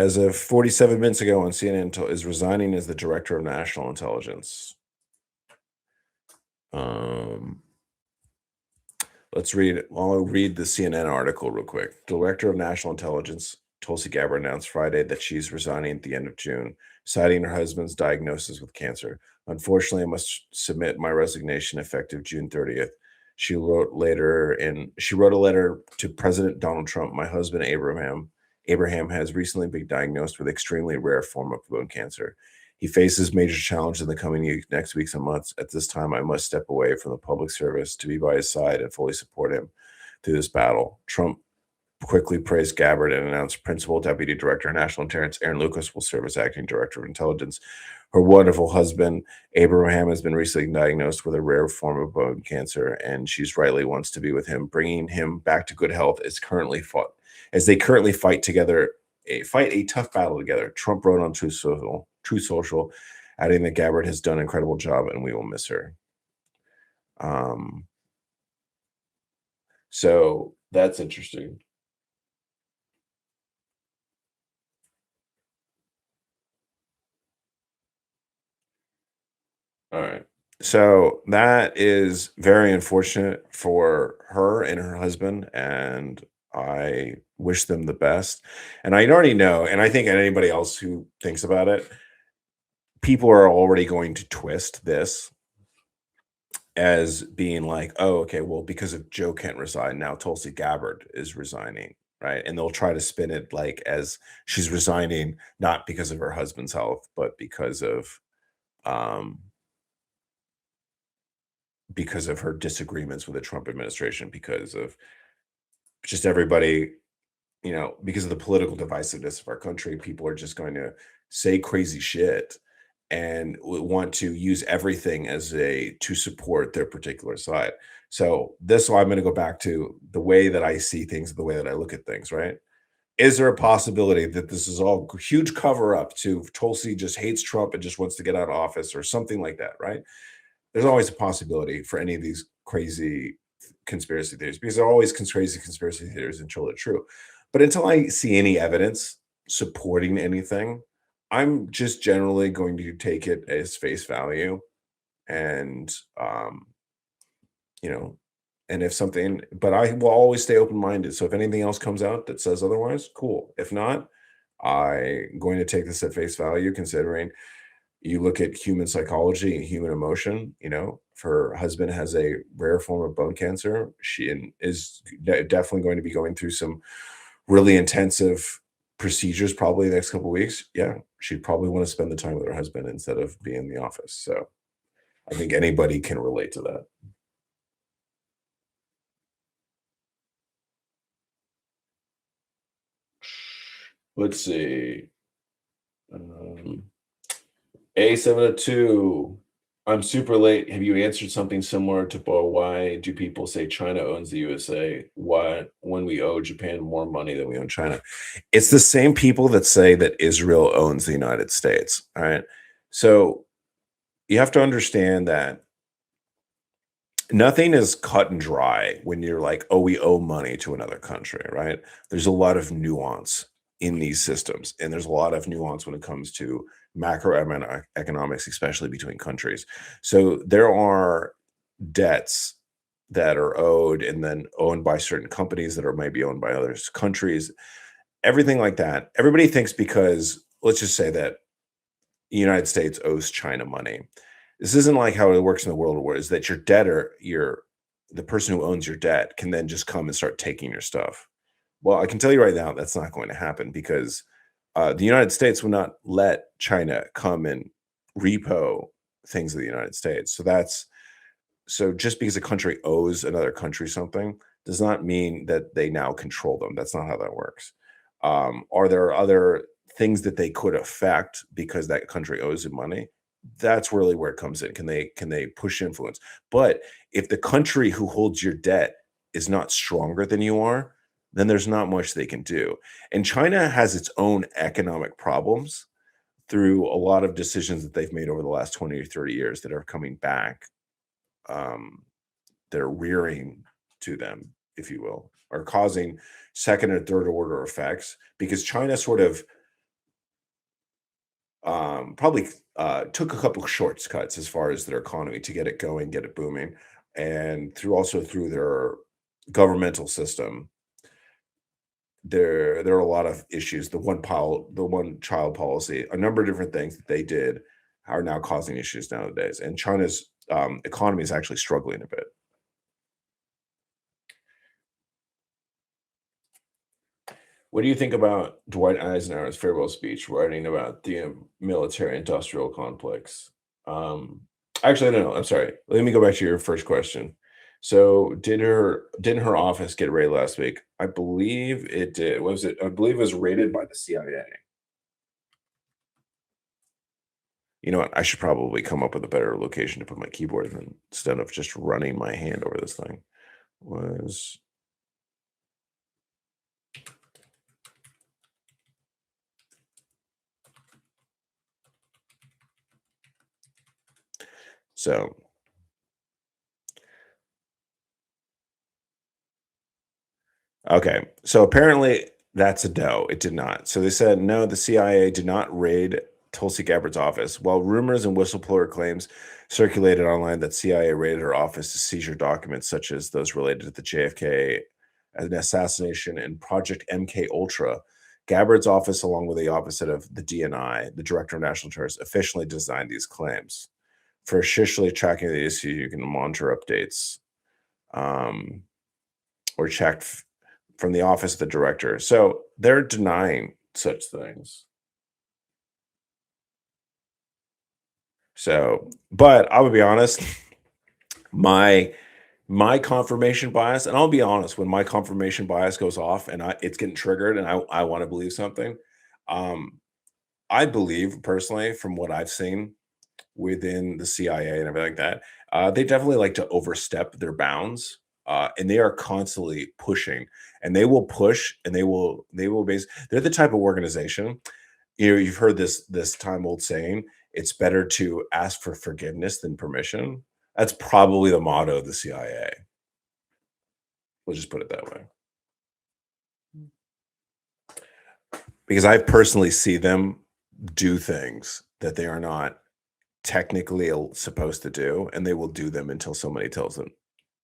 as of 47 minutes ago on CNN, is resigning as the director of national intelligence. Um, I'll read the CNN article real quick. Director of National Intelligence Tulsi Gabbard announced Friday that she's resigning at the end of June, citing her husband's diagnosis with cancer. Unfortunately, I must submit my resignation effective June 30th. She wrote a letter to President Donald Trump. My husband Abraham has recently been diagnosed with extremely rare form of bone cancer. He faces major challenges in the coming next weeks and months. At this time, I must step away from the public service to be by his side and fully support him through this battle. Trump quickly praised Gabbard and announced Principal Deputy Director of National Intelligence Aaron Lucas will serve as Acting Director of Intelligence. Her wonderful husband, Abraham, has been recently diagnosed with a rare form of bone cancer, and she's rightly wants to be with him, bringing him back to good health as they currently fight a tough battle together. Trump wrote on Truth Social, adding that Gabbard has done an incredible job and we will miss her. Um, so that's interesting. All right. So that is very unfortunate for her and her husband, and I wish them the best. And I already know, and I think anybody else who thinks about it, people are already going to twist this as being like, oh, okay, well, because of Joe can't resign, now Tulsi Gabbard is resigning, right? And they'll try to spin it like as she's resigning not because of her husband's health, but um because of her disagreements with the Trump administration, because of just everybody, because of the political divisiveness of our country, people are just going to say crazy shit and want to use everything as a to support their particular side. So this why I'm going to go back to the way that I see things, the way that I look at things, right? Is there a possibility that this is all huge cover up to Tulsi just hates Trump and just wants to get out of office or something like that, right? There's always a possibility for any of these crazy conspiracy theories because there are always crazy conspiracy theories until they're true. But until I see any evidence supporting anything, I'm just generally going to take it as face value. And, you know, and if something, but I will always stay open minded. So if anything else comes out that says otherwise, cool. If not, I'm going to take this at face value, considering you look at human psychology and human emotion. If her husband has a rare form of bone cancer, is definitely going to be going through some really intensive procedures probably the next couple of weeks. Yeah, she'd probably want to spend the time with her husband instead of being in the office. So I think anybody can relate to that. Let's see. Um, A702. I'm super late. Have you answered something similar to why do people say China owns the USA? Why, when we owe Japan more money than we owe China? It's the same people that say that Israel owns the United States. All right. So you have to understand that nothing is cut and dry when you're like, oh, we owe money to another country, right? There's a lot of nuance in these systems, and there's a lot of nuance when it comes to macroeconomics, especially between countries. So there are debts that are owed and then owned by certain companies that are maybe owned by other countries, everything like that. Everybody thinks because let's just say that the United States owes China money. This isn't like how it works in the world where is that your debtor, the person who owns your debt can then just come and start taking your stuff. Well, I can tell you right now that's not going to happen because the United States will not let China come and repo things of the United States. So just because a country owes another country something does not mean that they now control them. That's not how that works. Are there other things that they could affect because that country owes them money? That's really where it comes in. Can they push influence? But if the country who holds your debt is not stronger than you are, then there's not much they can do. And China has its own economic problems through a lot of decisions that they've made over the last 20 or 30 years that are coming back. Um, they're rearing to them, if you will, are causing second and third order effects because China sort of probably took a couple of shortcuts as far as their economy to get it going, get it booming, and through their governmental system. There are a lot of issues. The one child policy, a number of different things that they did are now causing issues nowadays. And China's economy is actually struggling a bit. What do you think about Dwight Eisenhower's farewell speech writing about the military-industrial complex? Actually, no, I'm sorry. Let me go back to your first question. So, didn't her office get raided last week? I believe it did. Was it? I believe it was raided by the CIA. You know what? I should probably come up with a better location to put my keyboard in instead of just running my hand over this thing. Was so Okay. So apparently that's a no. It did not. So they said no, the CIA did not raid Tulsi Gabbard's office. While rumors and whistleblower claims circulated online that CIA raided her office to seizure documents such as those related to the JFK an assassination and Project MK Ultra, Gabbard's office, along with the opposite of the DNI, the Director of National Affairs, officially designed these claims. For officially tracking the issue, you can monitor updates. Um, or checked from the office of the director. So they're denying such things. So, but I would be honest, my my confirmation bias, and I'll be honest, when my confirmation bias goes off and it's getting triggered and I want to believe something, um, I believe personally from what I've seen within the CIA and everything like that. They definitely like to overstep their bounds, and they are constantly pushing, and they will push, and they will base. They're the type of organization. You know, you've heard this time old saying: "It's better to ask for forgiveness than permission." That's probably the motto of the CIA. We'll just put it that way, because I personally see them do things that they are not technically supposed to do, and they will do them until somebody tells them,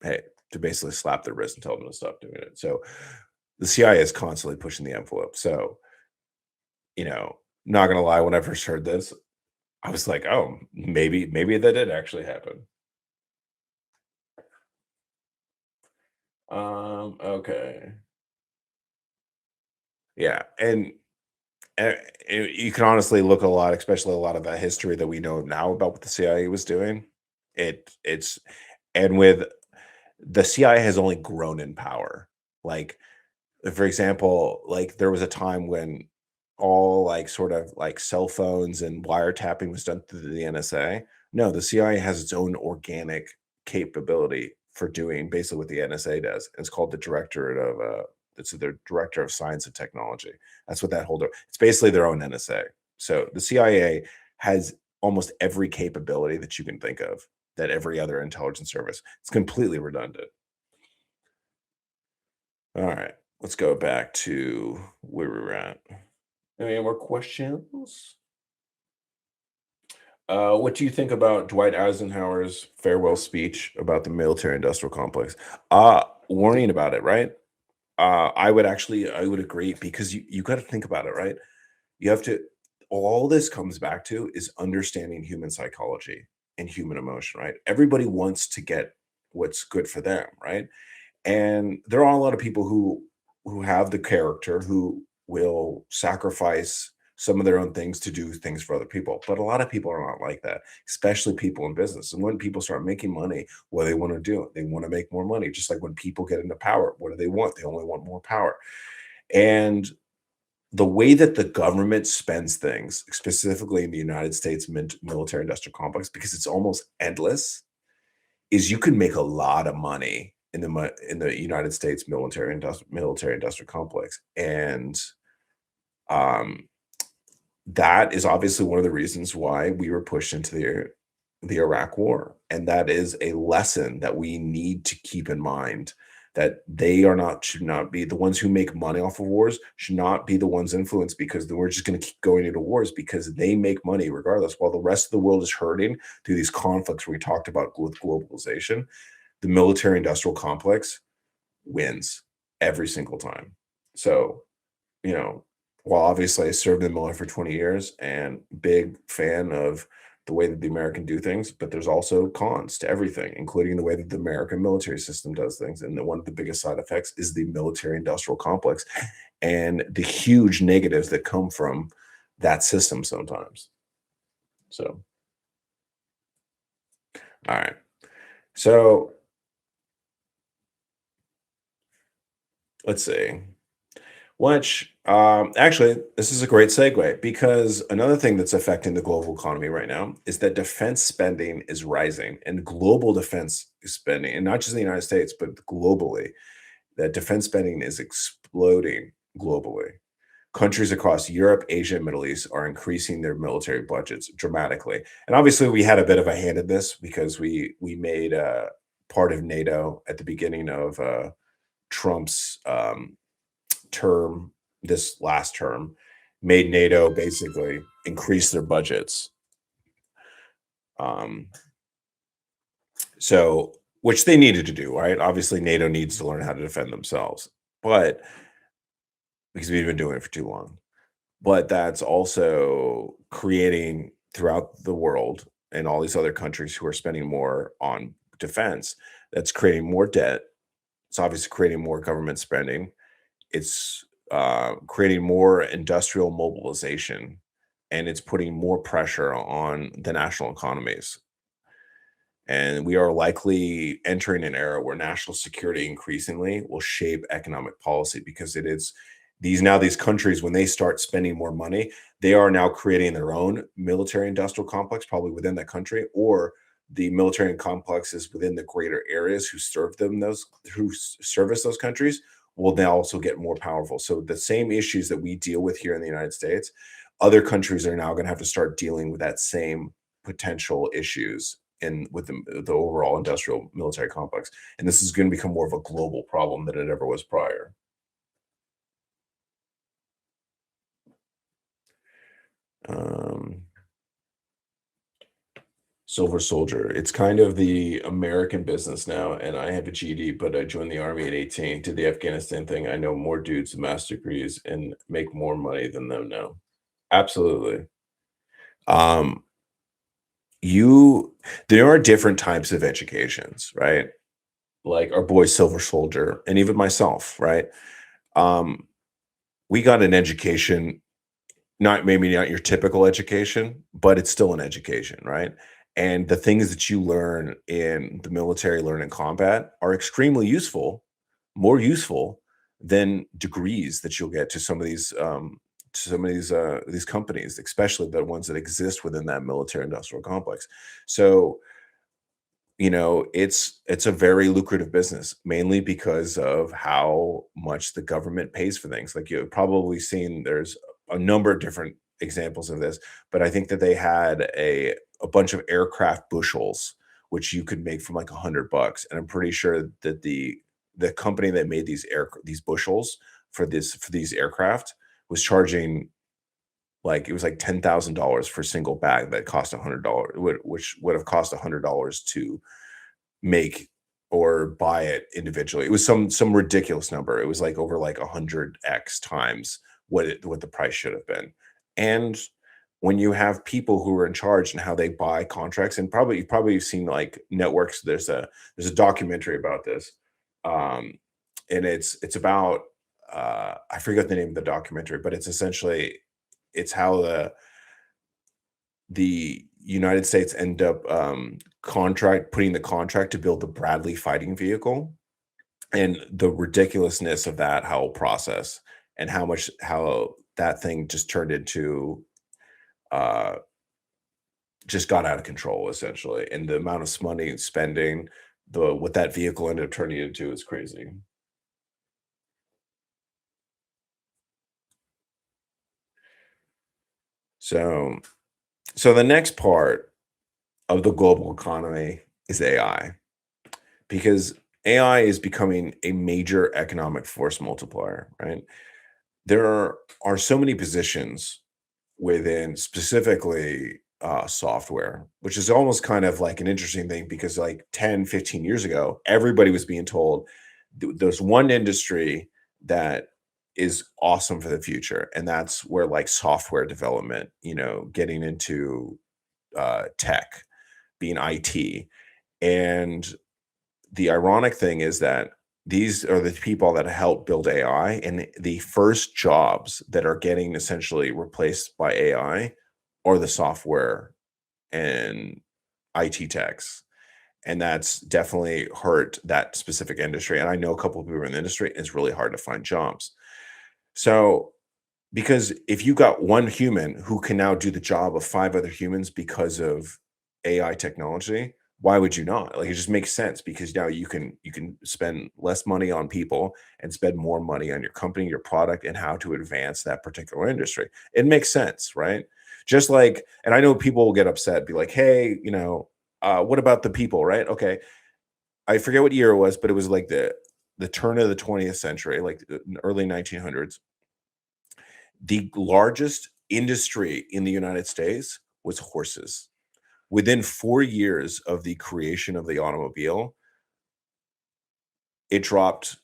"Hey," to basically slap their wrist and tell them to stop doing it. So the CIA is constantly pushing the envelope. So, not gonna lie, when I first heard this, I was like, "Oh, maybe that did actually happen." Okay. Yeah, and uh, you can honestly look a lot, especially a lot of the history that we know now about what the CIA was doing. It's and with the CIA has only grown in power. Like, for example, like there was a time when all like sort of like cell phones and wiretapping was done through the NSA. No, the CIA has its own organic capability for doing basically what the NSA does. It's called the Directorate of it's the Director of Science and Technology. That's what that holder. It's basically their own NSA. So the CIA has almost every capability that you can think of that every other intelligence service. It's completely redundant. All right, let's go back to where we were at. Any more questions? What do you think about Dwight Eisenhower's farewell speech about the military-industrial complex? Warning about it, right? I would agree because you got to think about it, right? You have to. All this comes back to is understanding human psychology and human emotion, right? Everybody wants to get what's good for them, right? And there are a lot of people who have the character who will sacrifice some of their own things to do things for other people. But a lot of people are not like that, especially people in business. And when people start making money, what do they want to do? They want to make more money. Just like when people get into power, what do they want? They only want more power. And the way that the government spends things, specifically in the United States military industrial complex, because it's almost endless, is you can make a lot of money in in the United States military industrial complex, and um, that is obviously one of the reasons why we were pushed into the Iraq War, and that is a lesson that we need to keep in mind that they are not should not be the ones who make money off of wars should not be the ones influenced because we're just going to keep going into wars because they make money regardless while the rest of the world is hurting through these conflicts we talked about with globalization. The military industrial complex wins every single time. So, you know, while obviously I served in the military for 20 years and big fan of the way that the American do things, but there's also cons to everything, including the way that the American military system does things. And one of the biggest side effects is the military industrial complex and the huge negatives that come from that system sometimes. So, all right. So let's see. Which actually, this is a great segue because another thing that's affecting the global economy right now is that defense spending is rising and global defense spending, and not just in the United States, but globally, that defense spending is exploding globally. Countries across Europe, Asia, and Middle East are increasing their military budgets dramatically. And obviously, we had a bit of a hand in this because we made part of NATO at the beginning of Trump's term, this last term, made NATO basically increase their budgets. Um, so, which they needed to do, right? Obviously, NATO needs to learn how to defend themselves, but because we've been doing it for too long. But that's also creating throughout the world and all these other countries who are spending more on defense, that's creating more debt. It's obviously creating more government spending. It's creating more industrial mobilization, and it's putting more pressure on the national economies. And we are likely entering an era where national security increasingly will shape economic policy because it is these countries, when they start spending more money, they are now creating their own military industrial complex, probably within the country, or the military complexes within the greater areas who serve them those who service those countries will now also get more powerful. So the same issues that we deal with here in the United States, other countries are now going to have to start dealing with that same potential issues in with the overall industrial military complex. And this is going to become more of a global problem than it ever was prior. Um, Silver Soldier. It's kind of the American business now, and I have a GED, but I joined the army at 18, did the Afghanistan thing. I know more dudes with master degrees and make more money than them now. Absolutely. Um, you there are different types of educations, right? Like our boy Silver Soldier, and even myself, right? Um, we got an education. Not maybe not your typical education, but it's still an education, right? And the things that you learn in the military, learn in combat are extremely useful, more useful than degrees that you'll get to some of these companies, especially the ones that exist within that military industrial complex. So it's a very lucrative business, mainly because of how much the government pays for things. Like you've probably seen, there's a number of different examples of this, but I think that they had a bunch of aircraft bushels, which you could make from like $100, and I'm pretty sure that the company that made these bushels for these aircraft was charging like it was like $10,000 for a single bag that cost $100, which would have cost $100 to make or buy it individually. It was some ridiculous number. It was like over like 100x times what the price should have been. And when you have people who are in charge and how they buy contracts, and probably you've probably seen like networks. There's a documentary about this, and it's about I forget the name of the documentary, but it's essentially it's how the United States end up putting the contract to build the Bradley fighting vehicle and the ridiculousness of that whole process and how that thing just turned into uh just got out of control essentially, and the amount of money and spending, the what that vehicle ended up turning into is crazy. So the next part of the global economy is AI, because AI is becoming a major economic force multiplier, right? There are so many positions within specifically software, which is almost kind of like an interesting thing because like 10, 15 years ago, everybody was being told there's one industry that is awesome for the future. And that's where like software development, getting into tech, being IT. And the ironic thing is that these are the people that help build AI, and the first jobs that are getting essentially replaced by AI are the software and IT techs. And that's definitely hurt that specific industry. And I know a couple of people in the industry, and it's really hard to find jobs. So, because if you got one human who can now do the job of five other humans because of AI technology, why would you not? Like, it just makes sense because now you can spend less money on people and spend more money on your company, your product, and how to advance that particular industry. It makes sense, right? Just like, and I know people will get upset, be like, "Hey, what about the people?" Right? Okay, I forget what year it was, but it was like the turn of the 20th century, like early 1900s. The largest industry in the United States was horses. Within 4 years of the creation of the automobile, it dropped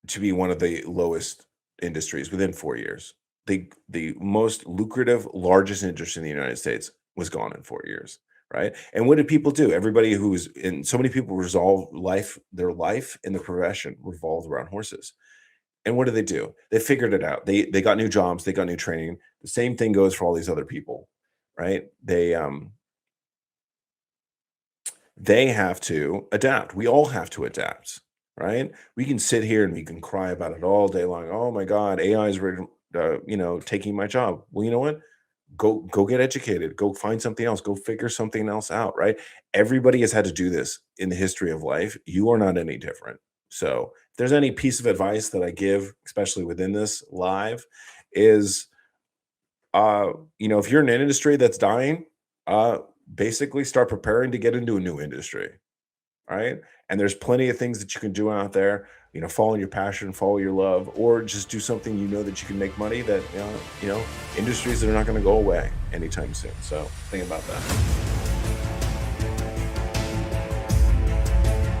to be one of the lowest industries within 4 years. The most lucrative, largest industry in the United States was gone in 4 years, right? And what did people do? Everybody who's in so many people resolve their life and their profession revolved around horses. And what did they do? They figured it out. They got new jobs, they got new training. The same thing goes for all these other people, right? They have to adapt. We all have to adapt, right? We can sit here and we can cry about it all day long. Oh my God, AI is taking my job. Well, you know what? Go get educated. Go find something else. Go figure something else out, right? Everybody has had to do this in the history of life. You are not any different. So, if there's any piece of advice that I give, especially within this live, is if you're in an industry that's dying, uh, basically start preparing to get into a new industry, right? And there's plenty of things that you can do out there. Follow your passion, follow your love, or just do something that you can make money. That industries that are not going to go away anytime soon. So think about that.